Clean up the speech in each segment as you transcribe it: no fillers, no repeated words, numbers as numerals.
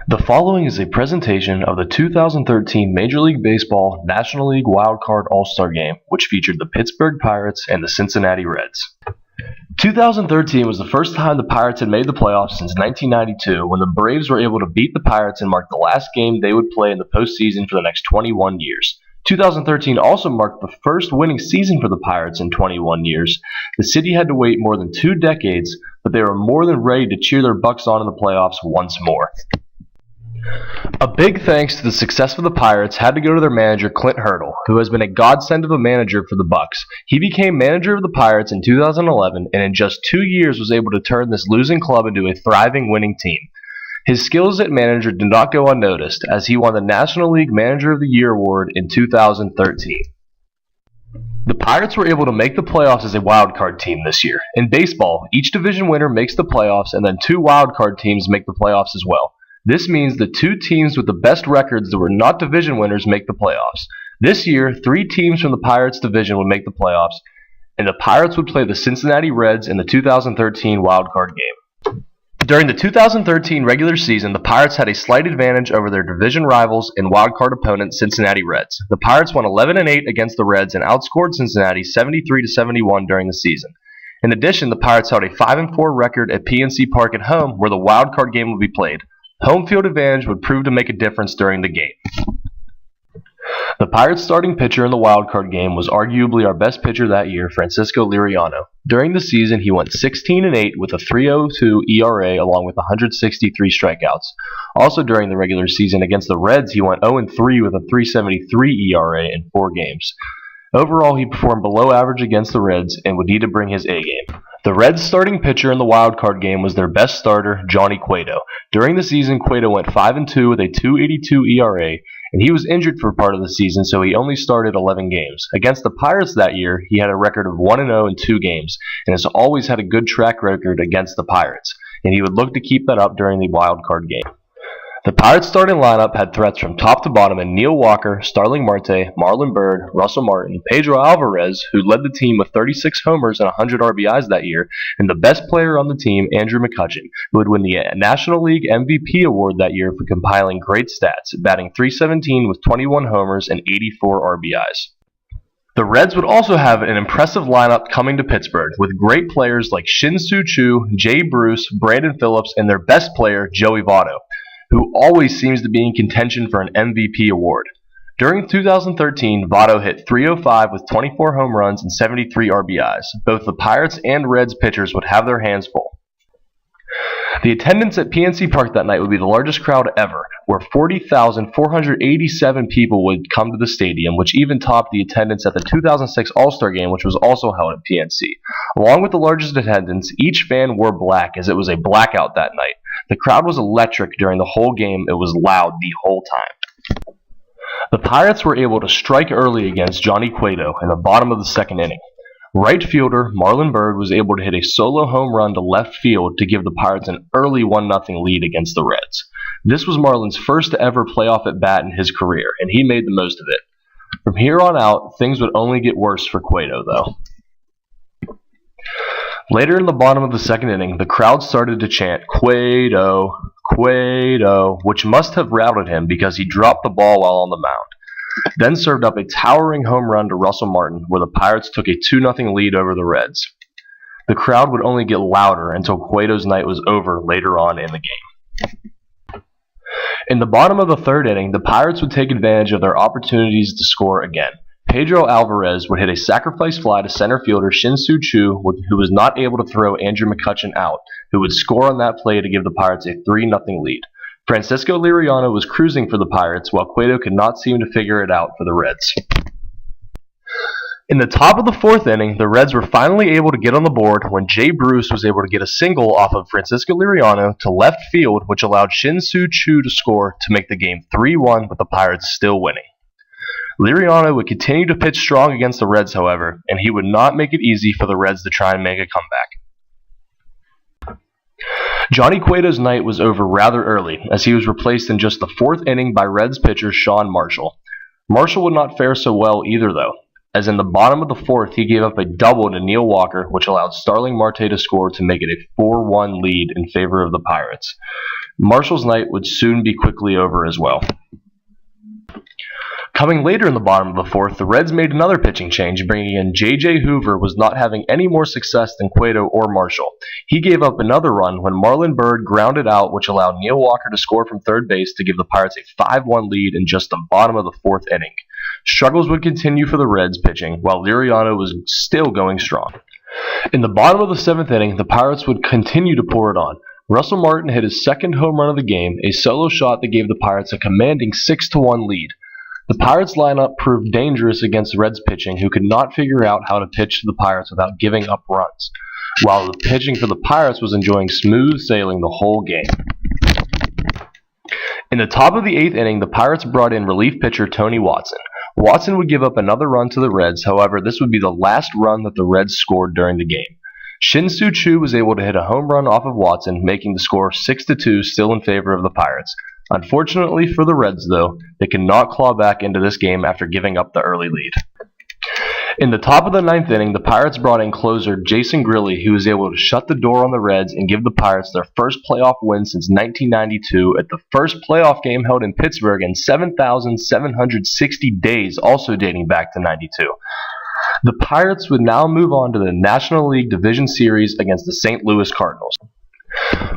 The following is a presentation of the 2013 Major League Baseball National League Wild Card All-Star Game, which featured the Pittsburgh Pirates and the Cincinnati Reds. 2013 was the first time the Pirates had made the playoffs since 1992, when the Braves were able to beat the Pirates and mark the last game they would play in the postseason for the next 21 years. 2013 also marked the first winning season for the Pirates in 21 years. The city had to wait more than 2 decades, but they were more than ready to cheer their Bucks on in the playoffs once more. A big thanks to the success of the Pirates had to go to their manager Clint Hurdle, who has been a godsend of a manager for the Bucks. He became manager of the Pirates in 2011 and in just 2 years was able to turn this losing club into a thriving winning team. His skills at manager did not go unnoticed, as he won the National League Manager of the Year award in 2013. The Pirates were able to make the playoffs as a wild card team this year. In baseball, each division winner makes the playoffs and then 2 wild card teams make the playoffs as well. This means the 2 teams with the best records that were not division winners make the playoffs. This year, 3 teams from the Pirates division would make the playoffs, and the Pirates would play the Cincinnati Reds in the 2013 wild card game. During the 2013 regular season, the Pirates had a slight advantage over their division rivals and wild card opponent Cincinnati Reds. The Pirates won 11-8 against the Reds and outscored Cincinnati 73-71 during the season. In addition, the Pirates held a 5-4 record at PNC Park at home, where the wild card game would be played. Home field advantage would prove to make a difference during the game. The Pirates' starting pitcher in the wild card game was arguably our best pitcher that year, Francisco Liriano. During the season, he went 16-8 with a 3.02 ERA along with 163 strikeouts. Also during the regular season against the Reds, he went 0-3 with a 3.73 ERA in 4 games. Overall, he performed below average against the Reds and would need to bring his A game. The Reds' starting pitcher in the wild card game was their best starter, Johnny Cueto. During the season, Cueto went 5-2 with a 2.82 ERA, and he was injured for part of the season, so he only started 11 games. Against the Pirates that year, he had a record of 1-0 in 2 games, and has always had a good track record against the Pirates, and he would look to keep that up during the wild card game. The Pirates' starting lineup had threats from top to bottom in Neil Walker, Starling Marte, Marlon Byrd, Russell Martin, Pedro Alvarez, who led the team with 36 homers and 100 RBIs that year, and the best player on the team, Andrew McCutchen, who would win the National League MVP award that year for compiling great stats, batting .317 with 21 homers and 84 RBIs. The Reds would also have an impressive lineup coming to Pittsburgh, with great players like Shin-Soo Choo, Jay Bruce, Brandon Phillips, and their best player, Joey Votto, who always seems to be in contention for an MVP award. During 2013, Votto hit .305 with 24 home runs and 73 RBIs. Both the Pirates and Reds pitchers would have their hands full. The attendance at PNC Park that night would be the largest crowd ever, where 40,487 people would come to the stadium, which even topped the attendance at the 2006 All-Star Game, which was also held at PNC. Along with the largest attendance, each fan wore black, as it was a blackout that night. The crowd was electric during the whole game. It was loud the whole time. The Pirates were able to strike early against Johnny Cueto in the bottom of the 2nd inning. Right fielder Marlon Byrd was able to hit a solo home run to left field to give the Pirates an early 1-0 lead against the Reds. This was Marlon's first ever playoff at bat in his career, and he made the most of it. From here on out, things would only get worse for Cueto, though. Later in the bottom of the 2nd inning, the crowd started to chant, "Cueto, Cueto," which must have routed him because he dropped the ball while on the mound. Then served up a towering home run to Russell Martin, where the Pirates took a 2-0 lead over the Reds. The crowd would only get louder until Cueto's night was over later on in the game. In the bottom of the 3rd inning, the Pirates would take advantage of their opportunities to score again. Pedro Alvarez would hit a sacrifice fly to center fielder Shin-Soo Choo, who was not able to throw Andrew McCutchen out, who would score on that play to give the Pirates a 3-0 lead. Francisco Liriano was cruising for the Pirates, while Cueto could not seem to figure it out for the Reds. In the top of the 4th inning, the Reds were finally able to get on the board when Jay Bruce was able to get a single off of Francisco Liriano to left field, which allowed Shin-Soo Choo to score to make the game 3-1 with the Pirates still winning. Liriano would continue to pitch strong against the Reds, however, and he would not make it easy for the Reds to try and make a comeback. Johnny Cueto's night was over rather early, as he was replaced in just the 4th inning by Reds pitcher Sean Marshall. Marshall would not fare so well either, though, as in the bottom of the 4th he gave up a double to Neil Walker, which allowed Starling Marte to score to make it a 4-1 lead in favor of the Pirates. Marshall's night would soon be quickly over as well. Coming later in the bottom of the fourth, the Reds made another pitching change, bringing in J.J. Hoover was not having any more success than Cueto or Marshall. He gave up another run when Marlon Byrd grounded out, which allowed Neil Walker to score from third base to give the Pirates a 5-1 lead in just the bottom of the fourth inning. Struggles would continue for the Reds pitching, while Liriano was still going strong. In the bottom of the seventh inning, the Pirates would continue to pour it on. Russell Martin hit his second home run of the game, a solo shot that gave the Pirates a commanding 6-1 lead. The Pirates lineup proved dangerous against Reds pitching, who could not figure out how to pitch to the Pirates without giving up runs, while the pitching for the Pirates was enjoying smooth sailing the whole game. In the top of the eighth inning, the Pirates brought in relief pitcher Tony Watson. Watson would give up another run to the Reds, however, this would be the last run that the Reds scored during the game. Shin-Soo Choo was able to hit a home run off of Watson, making the score 6-2 still in favor of the Pirates. Unfortunately for the Reds, though, they could not claw back into this game after giving up the early lead. In the top of the ninth inning, the Pirates brought in closer Jason Grilli, who was able to shut the door on the Reds and give the Pirates their first playoff win since 1992 at the first playoff game held in Pittsburgh in 7,760 days, also dating back to 92. The Pirates would now move on to the National League Division Series against the St. Louis Cardinals.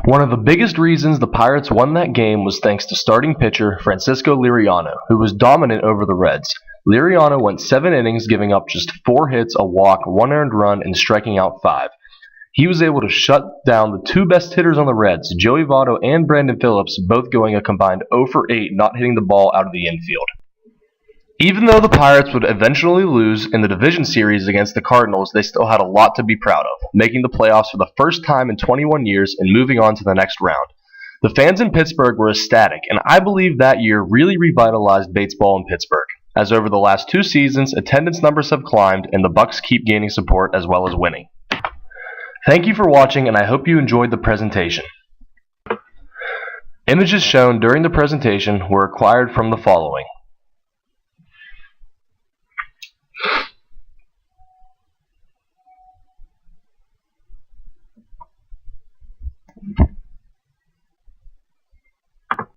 One of the biggest reasons the Pirates won that game was thanks to starting pitcher Francisco Liriano, who was dominant over the Reds. Liriano went 7 innings, giving up just 4 hits, a walk, 1 earned run, and striking out 5. He was able to shut down the 2 best hitters on the Reds, Joey Votto and Brandon Phillips, both going a combined 0 for 8, not hitting the ball out of the infield. Even though the Pirates would eventually lose in the division series against the Cardinals, they still had a lot to be proud of, making the playoffs for the first time in 21 years and moving on to the next round. The fans in Pittsburgh were ecstatic, and I believe that year really revitalized baseball in Pittsburgh, as over the last 2 seasons, attendance numbers have climbed and the Bucks keep gaining support as well as winning. Thank you for watching, and I hope you enjoyed the presentation. Images shown during the presentation were acquired from the following: